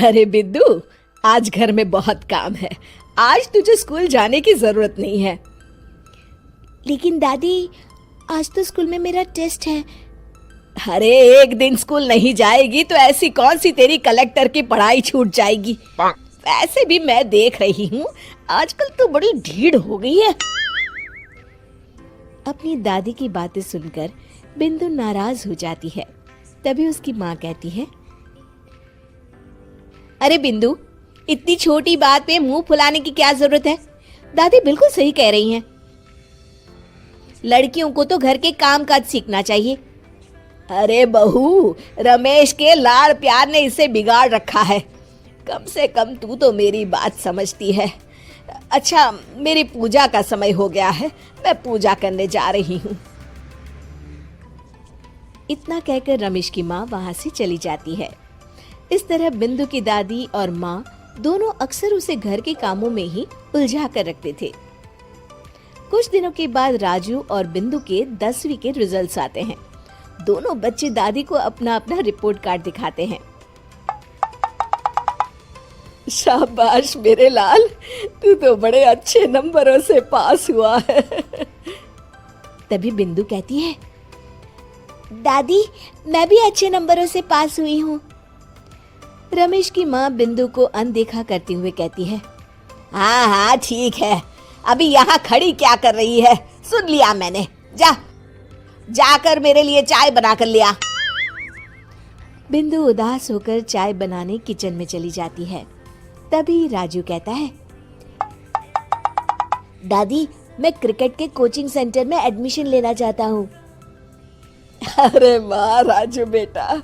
अरे बिद्दू, आज घर में बहुत काम है। आज तुझे स्कूल जाने की जरूरत नहीं है। लेकिन दादी, आज तो स्कूल में मेरा टेस्ट है। अरे एक दिन स्कूल नहीं जाएगी तो ऐसी कौन सी तेरी कलेक्टर की पढ़ाई छूट जाएगी। वैसे भी मैं देख रही हूँ आजकल तो बड़ी ढीठ हो गई है। अपनी दादी की बातें सुनकर बिंदु नाराज हो जाती है। तभी उसकी माँ कहती है, अरे बिंदु, इतनी छोटी बात पे मुंह फुलाने की क्या जरूरत है। दादी बिल्कुल सही कह रही हैं। लड़कियों को तो घर के काम काज सीखना चाहिए। अरे बहू, रमेश के लाड़ प्यार ने इसे बिगाड़ रखा है। कम से कम तू तो मेरी बात समझती है। अच्छा, मेरी पूजा का समय हो गया है, मैं पूजा करने जा रही हूँ। इतना कहकर रमेश की माँ वहां से चली जाती है। इस तरह बिंदु की दादी और माँ दोनों अक्सर उसे घर के कामों में ही उलझा कर रखते थे। कुछ दिनों के बाद राजू और बिंदु के 10वीं के रिजल्ट्स आते हैं। दोनों बच्चे दादी को अपना अपना रिपोर्ट कार्ड दिखाते हैं। शाबाश मेरे लाल, तू तो बड़े अच्छे नंबरों से पास हुआ है। तभी बिंदु कहती है, दादी मैं भी अच्छे नंबरों से पास हुई हूँ। रमेश की माँ बिंदु को अनदेखा करते हुए कहती है, हाँ हाँ ठीक है, अभी यहाँ खड़ी क्या कर रही है, सुन लिया मैंने। जाकर मेरे लिए चाय बना कर लिया। बिंदु उदास होकर चाय बनाने किचन में चली जाती है। तभी राजू कहता है, दादी मैं क्रिकेट के कोचिंग सेंटर में एडमिशन लेना चाहता हूँ। अरे वाह राजू बेटा,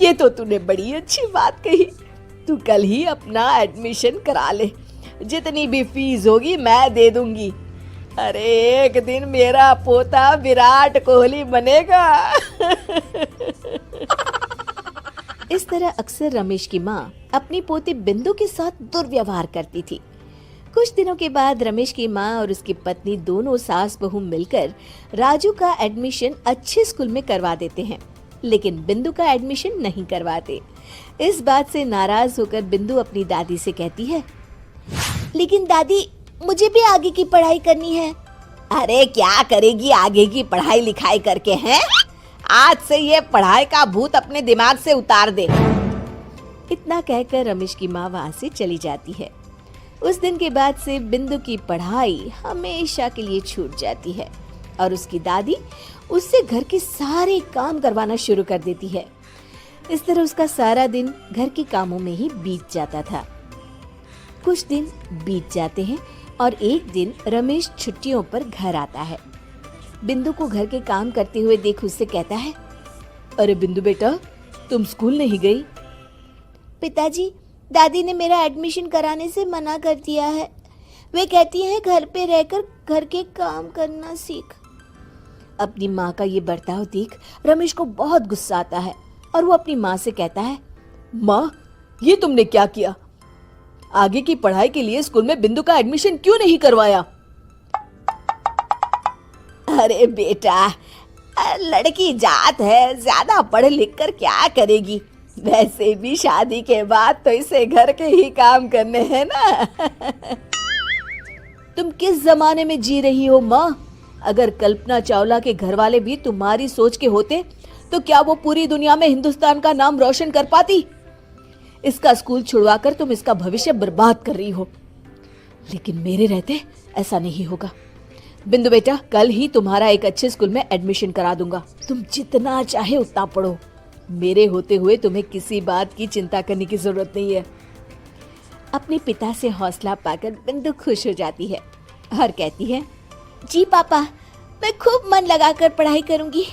ये तो तूने बड़ी अच्छी बात कही। तू कल ही अपना एडमिशन करा ले, जितनी भी फीस होगी मैं दे दूंगी। अरे एक दिन मेरा पोता विराट कोहली बनेगा। इस तरह अक्सर रमेश की माँ अपनी पोती बिंदु के साथ दुर्व्यवहार करती थी। कुछ दिनों के बाद रमेश की माँ और उसकी पत्नी दोनों सास बहू मिलकर राजू का एडमिशन अच्छे स्कूल में करवा देते हैं, लेकिन बिंदु का एडमिशन नहीं करवाते। इस बात से नाराज होकर बिंदु अपनी दादी से कहती है, लेकिन दादी मुझे भी आगे की पढ़ाई करनी है। अरे क्या करेगी आगे की पढ़ाई लिखाई करके हैं? आज से ये पढ़ाई का भूत अपने दिमाग से उतार दे। इतना कहकर रमेश की माँ वहाँ से चली जाती है। उस दिन के बाद से बिंदु की पढ़ाई हमेशा के लिए छूट जाती है और उसकी दादी उससे घर के सारे काम करवाना शुरू कर देती है। इस तरह उसका सारा दिन घर के कामों में ही बीत जाता था। कुछ दिन बीत जाते हैं और एक दिन रमेश छुट्टियों पर घर आता है। बिंदु को घर के काम करते हुए देख उससे कहता है, अरे बिंदु बेटा, तुम स्कूल नहीं गई? पिताजी, दादी ने मेरा एडमिशन कराने से मना कर दिया है। वे कहती हैं घर पे रहकर घर के काम करना सीख। अपनी माँ का ये बर्ताव देख रमेश को बहुत गुस्सा आता है और वो अपनी माँ से कहता है, माँ ये तुमने क्या किया? आगे की पढ़ाई के लिए स्कूल में बिंदु का एडमिशन क्यों नहीं करवाया? अरे बेटा, लड़की जात है, ज्यादा पढ़ लिख कर क्या करेगी? वैसे भी शादी के बाद तो इसे घर के ही काम करने हैं ना। तुम किस जमाने में जी रही हो माँ? अगर कल्पना चावला के घर वाले भी तुम्हारी सोच के होते तो क्या वो पूरी दुनिया में हिंदुस्तान का नाम रोशन कर पाती? इसका स्कूल छुड़वाकर तुम इसका भविष्य बर्बाद कर रही हो, लेकिन मेरे रहते ऐसा नहीं होगा। बिंदु बेटा, कल ही तुम्हारा एक अच्छे स्कूल में एडमिशन करा दूंगा। तुम जितना चाहे उतना पढ़ो। मेरे होते हुए तुम्हें किसी बात की चिंता करने की जरूरत नहीं है। अपने पिता से हौसला पाकर बिंदु खुश हो जाती है और कहती है, जी पापा, मैं खूब मन लगाकर पढ़ाई करूंगी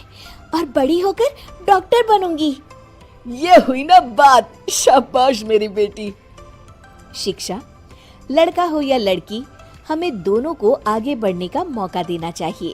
और बड़ी होकर डॉक्टर बनूंगी। ये हुई ना बात। शाबाश मेरी बेटी। शिक्षा, लड़का हो या लड़की, हमें दोनों को आगे बढ़ने का मौका देना चाहिए।